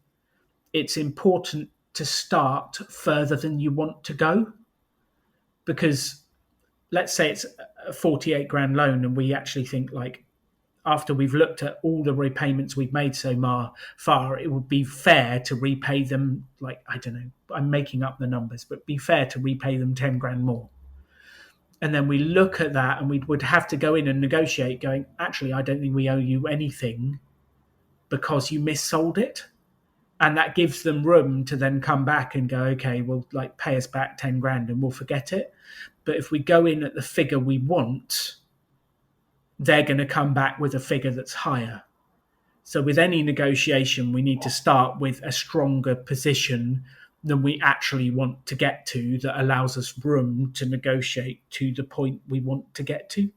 it's important to start further than you want to go. Because let's say it's a 48 grand loan and we actually think, like, after we've looked at all the repayments we've made so far, it would be fair to repay them, like, I don't know, I'm making up the numbers, but be fair to repay them 10 grand more. And then we look at that and we would have to go in and negotiate going, actually, I don't think we owe you anything because you missold it. And that gives them room to then come back and go, okay, well, like, pay us back 10 grand and we'll forget it. But if we go in at the figure we want, they're going to come back with a figure that's higher. So with any negotiation, we need to start with a stronger position than we actually want to get to, that allows us room to negotiate to the point we want to get to.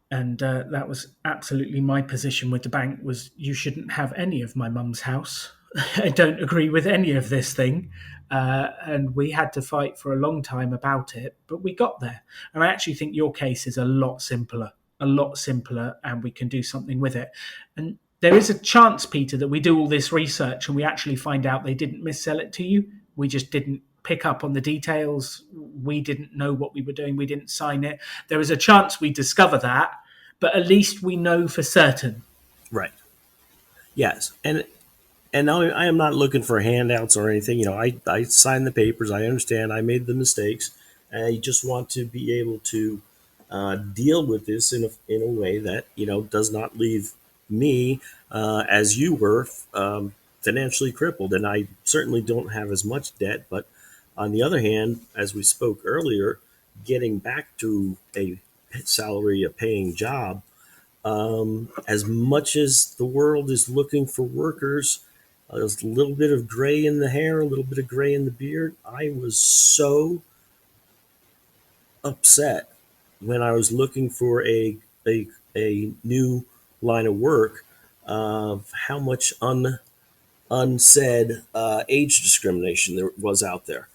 And that was absolutely my position with the bank, was you shouldn't have any of my mum's house. I don't agree with any of this thing. And we had to fight for a long time about it, but we got there. And I actually think your case is a lot simpler, and we can do something with it. And there is a chance, Peter, that we do all this research and we actually find out they didn't missell it to you. We just didn't pick up on the details. We didn't know what we were doing. We didn't sign it. There is a chance we discover that, but at least we know for certain. Right. Yes. And I am not looking for handouts or anything. You know, I signed the papers. I understand I made the mistakes. I just want to be able to deal with this in a way that, you know, does not leave me, as you were, financially crippled. And I certainly don't have as much debt. But on the other hand, as we spoke earlier, getting back to a salary, a paying job, as much as the world is looking for workers, There's a little bit of gray in the hair, a little bit of gray in the beard. I was so upset when I was looking for a new line of work of how much unsaid age discrimination there was out there,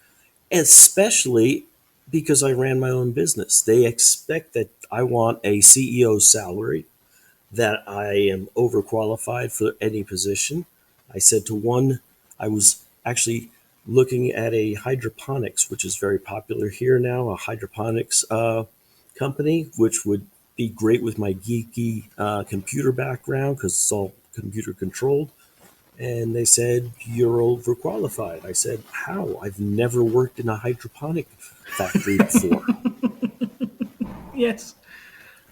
especially because I ran my own business. They expect that I want a CEO salary, that I am overqualified for any position. I said to one, I was actually looking at a hydroponics, which is very popular here now, a hydroponics company, which would be great with my geeky computer background because it's all computer controlled. And they said, "You're overqualified." I said, "How? I've never worked in a hydroponic factory before." Yes.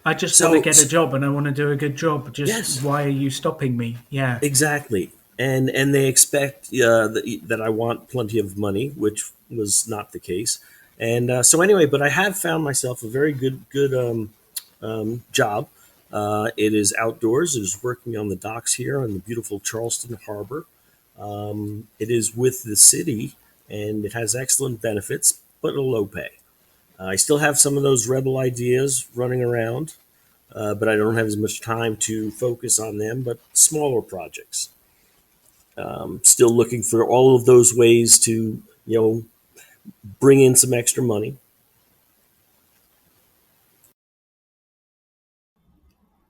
I just So, want to get a job and I want to do a good job. Just yes, why are you stopping me? Yeah. exactly. And they expect that I want plenty of money, which was not the case. And so anyway, but I have found myself a very good job. It is outdoors. It is working on the docks here on the beautiful Charleston Harbor. It is with the city, and it has excellent benefits, but a low pay. I still have some of those rebel ideas running around, but I don't have as much time to focus on them, but smaller projects. Still looking for all of those ways to, bring in some extra money.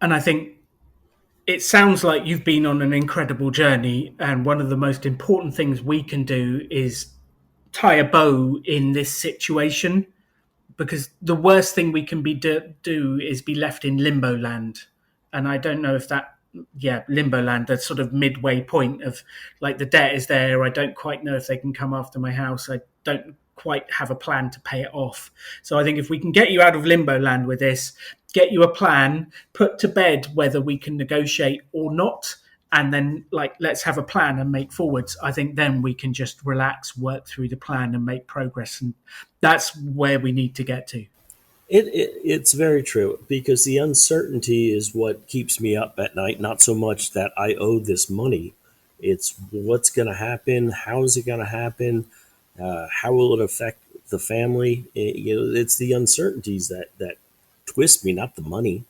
And I think it sounds like you've been on an incredible journey. And one of the most important things we can do is tie a bow in this situation, because the worst thing we can do is be left in limbo land. And I don't know if that, yeah, limbo land, that sort of midway point of like the debt is there. I don't quite know if they can come after my house. I don't quite have a plan to pay it off. So I think if we can get you out of limbo land with this, get you a plan, put to bed whether we can negotiate or not, and then like let's have a plan and make forwards. I think then we can just relax, work through the plan and make progress, and that's where we need to get to. It's very true because the uncertainty is what keeps me up at night. Not so much that I owe this money; it's what's going to happen. How is it going to happen? How will it affect the family? It's the uncertainties that twist me, not the money.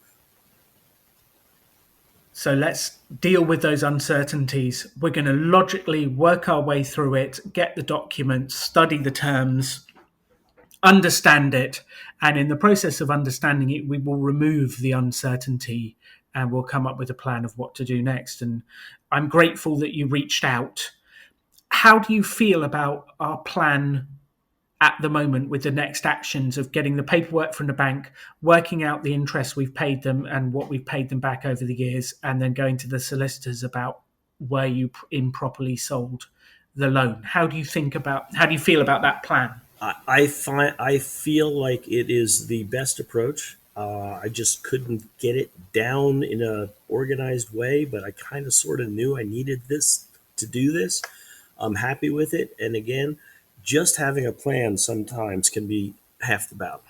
So let's deal with those uncertainties. We're going to logically work our way through it, get the documents, study the terms, understand it. And in the process of understanding it, we will remove the uncertainty and we'll come up with a plan of what to do next. And I'm grateful that you reached out. How do you feel about our plan at the moment with the next actions of getting the paperwork from the bank, working out the interest we've paid them and what we've paid them back over the years, and then going to the solicitors about where you improperly sold the loan? How do you feel about that plan? I feel like it is the best approach. I just couldn't get it down in a organized way, but I kind of sort of knew I needed this to do this. I'm happy with it, and again, just having a plan sometimes can be half the battle.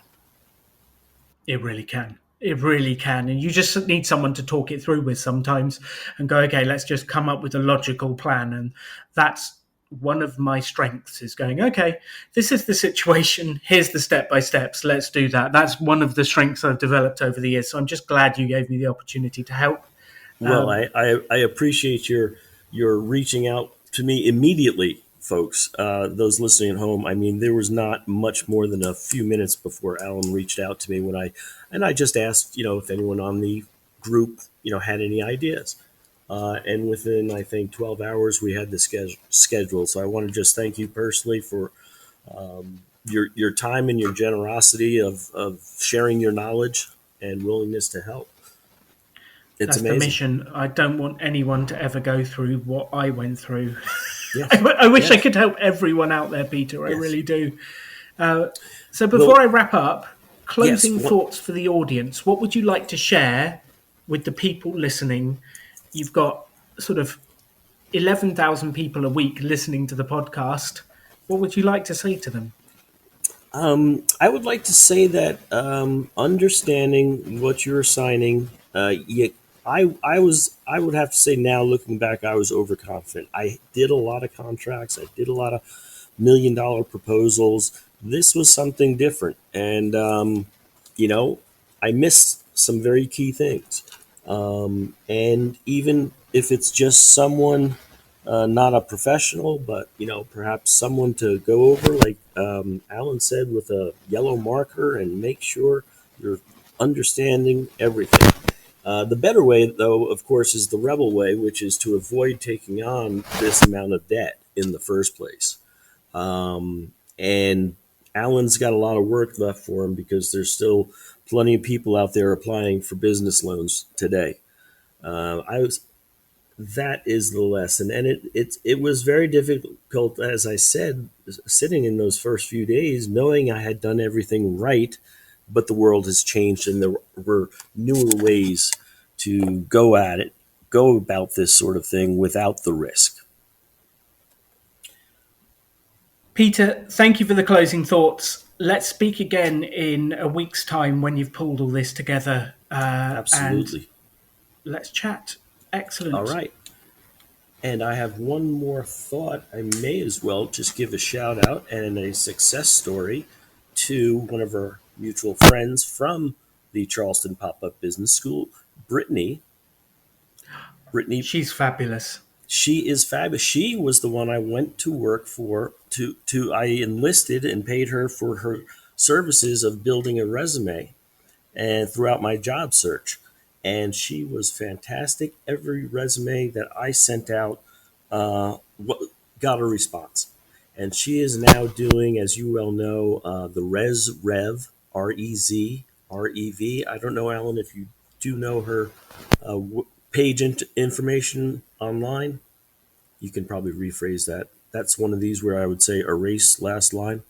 It really can. It really can. And you just need someone to talk it through with sometimes and go, okay, let's just come up with a logical plan. And that's one of my strengths, is going, okay, this is the situation. Here's the step by steps. Let's do that. That's one of the strengths I've developed over the years. So I'm just glad you gave me the opportunity to help. Well, I appreciate your reaching out to me immediately, folks. Those listening at home, I mean, there was not much more than a few minutes before Alan reached out to me and I just asked, if anyone on the group, had any ideas. And within, I think, 12 hours, we had the schedule. So I want to just thank you personally for your time and your generosity of sharing your knowledge and willingness to help. It's That's amazing. the mission. I don't want anyone to ever go through what I went through. Yes. I wish I Yes. could help everyone out there, Peter. I Yes. really do. So before I wrap up, closing Yes. thoughts for the audience. What would you like to share with the people listening? You've got sort of 11,000 people a week listening to the podcast. What would you like to say to them? I would like to say that understanding what you're signing, I would have to say now, looking back, I was overconfident. I did a lot of contracts. I did a lot of $1 million proposals. This was something different, and you know, I missed some very key things. And even if it's just someone, not a professional, but perhaps someone to go over, like Alan said, with a yellow marker and make sure you're understanding everything. The better way, though, of course, is the Rebel way, which is to avoid taking on this amount of debt in the first place. And Alan's got a lot of work left for him because there's still plenty of people out there applying for business loans today. I was That is the lesson, and it was very difficult, as I said, sitting in those first few days, knowing I had done everything right, but the world has changed, and there were newer ways to go about this sort of thing without the risk. Peter, thank you for the closing thoughts. Let's speak again in a week's time when you've pulled all this together. Absolutely. And let's chat. Excellent. All right. And I have one more thought. I may as well just give a shout out and a success story to one of our mutual friends from the Charleston Pop-Up Business School, Brittany. She's fabulous. She is fabulous. She was the one I went to work for. I enlisted and paid her for her services of building a resume and throughout my job search. And she was fantastic. Every resume that I sent out got a response. And she is now doing, as you well know, the REV, REZ, REV. I don't know, Alan, if you do know her page information online. You can probably rephrase that. That's one of these where I would say erase last line.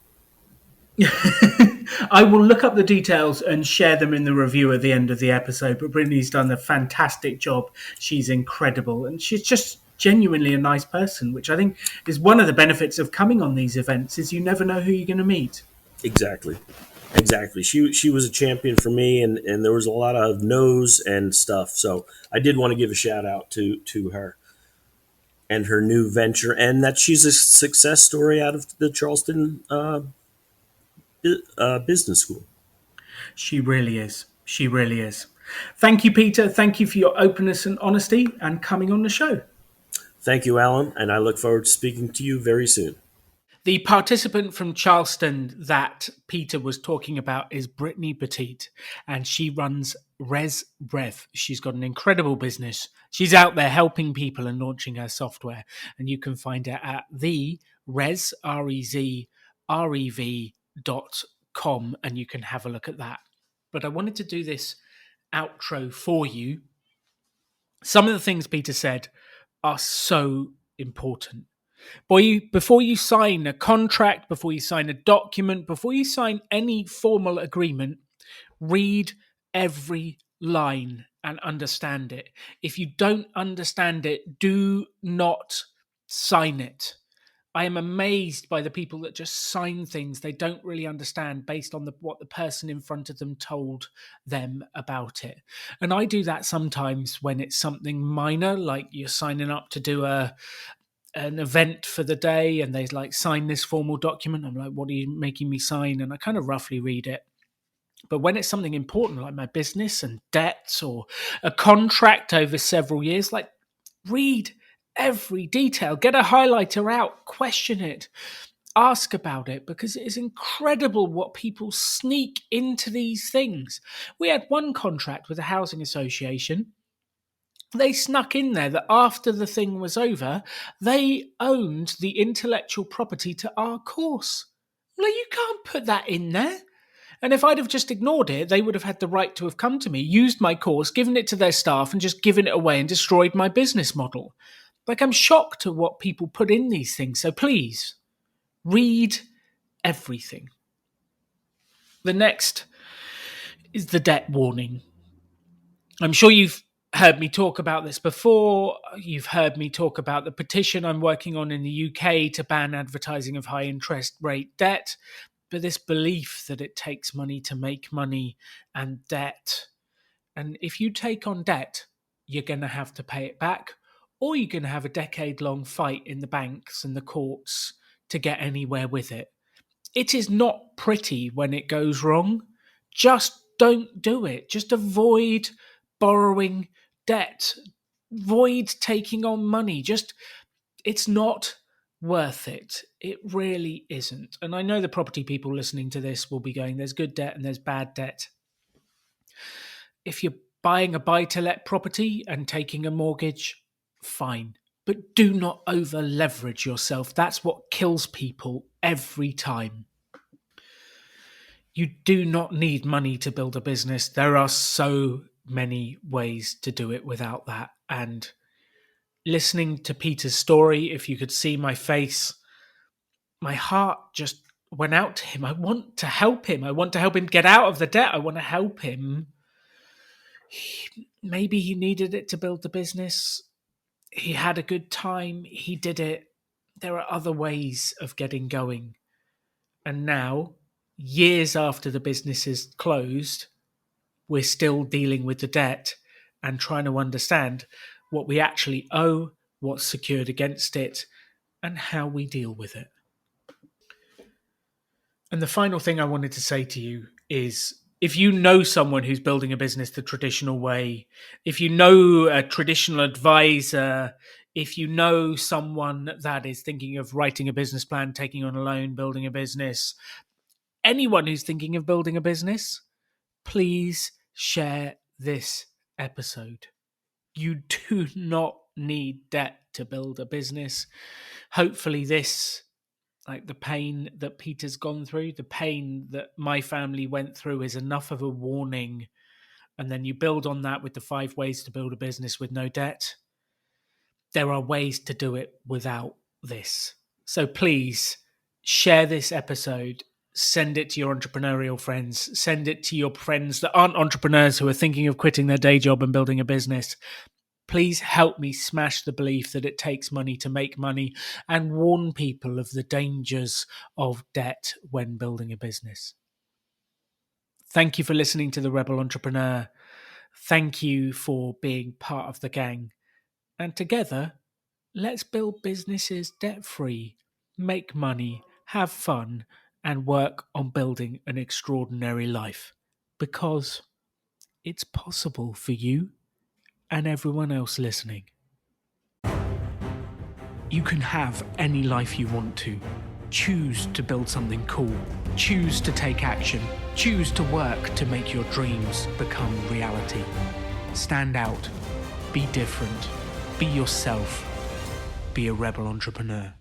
I will look up the details and share them in the review at the end of the episode, but Brittany's done a fantastic job. She's incredible, and she's just genuinely a nice person, which I think is one of the benefits of coming on these events, is you never know who you're going to meet. Exactly. She was a champion for me, and there was a lot of no's and stuff, so I did want to give a shout out to her and her new venture, and that she's a success story out of the Charleston Business School. She really is. She really is. Thank you, Peter. Thank you for your openness and honesty and coming on the show. Thank you, Alan, and I look forward to speaking to you very soon. The participant from Charleston that Peter was talking about is Brittany Petit, and she runs Rev. She's got an incredible business. She's out there helping people and launching her software, and you can find her at the REZREV.com, and you can have a look at that. But I wanted to do this outro for you. Some of the things Peter said are so important. Before you sign a contract, before you sign a document, before you sign any formal agreement, read every line and understand it. If you don't understand it, do not sign it. I am amazed by the people that just sign things they don't really understand based on what the person in front of them told them about it. And I do that sometimes when it's something minor, like you're signing up to do an event for the day and they like sign this formal document. I'm like, what are you making me sign? And I kind of roughly read it. But when it's something important like my business and debts or a contract over several years, like read every detail, get a highlighter out, question it, ask about it, because it is incredible what people sneak into these things. We had one contract with a housing association. They snuck in there that after the thing was over, they owned the intellectual property to our course. Like, you can't put that in there. And if I'd have just ignored it, they would have had the right to have come to me, used my course, given it to their staff, and just given it away and destroyed my business model. Like, I'm shocked at what people put in these things. So please, read everything. The next is the debt warning. I'm sure you've heard me talk about this before. You've heard me talk about the petition I'm working on in the UK to ban advertising of high interest rate debt. But this belief that it takes money to make money and debt. And if you take on debt, you're going to have to pay it back, or you're going to have a decade-long fight in the banks and the courts to get anywhere with it. It is not pretty when it goes wrong. Just don't do it. Just avoid borrowing debt. Avoid taking on money. It's not worth it. It really isn't. And I know the property people listening to this will be going, there's good debt and there's bad debt. If you're buying a buy-to-let property and taking a mortgage, fine. But do not over-leverage yourself. That's what kills people every time. You do not need money to build a business. There are so many ways to do it without that. And listening to Peter's story, if you could see my face, my heart just went out to him. I want to help him. I want to help him get out of the debt. I want to help him. Maybe he needed it to build the business. He had a good time. He did it. There are other ways of getting going. And now, years after the business is closed, we're still dealing with the debt and trying to understand what we actually owe, what's secured against it, and how we deal with it. And the final thing I wanted to say to you is, if you know someone who's building a business the traditional way, if you know a traditional advisor, if you know someone that is thinking of writing a business plan, taking on a loan, building a business, anyone who's thinking of building a business, please share this episode. You do not need debt to build a business. Hopefully this, like the pain that Peter's gone through, the pain that my family went through, is enough of a warning. And then you build on that with the 5 ways to build a business with no debt. There are ways to do it without this. So please share this episode. Send it to your entrepreneurial friends. Send it to your friends that aren't entrepreneurs who are thinking of quitting their day job and building a business. Please help me smash the belief that it takes money to make money, and warn people of the dangers of debt when building a business. Thank you for listening to The Rebel Entrepreneur. Thank you for being part of the gang. And together, let's build businesses debt-free, make money, have fun, and work on building an extraordinary life. Because it's possible for you and everyone else listening. You can have any life you want to. Choose to build something cool. Choose to take action. Choose to work to make your dreams become reality. Stand out. Be different. Be yourself. Be a rebel entrepreneur.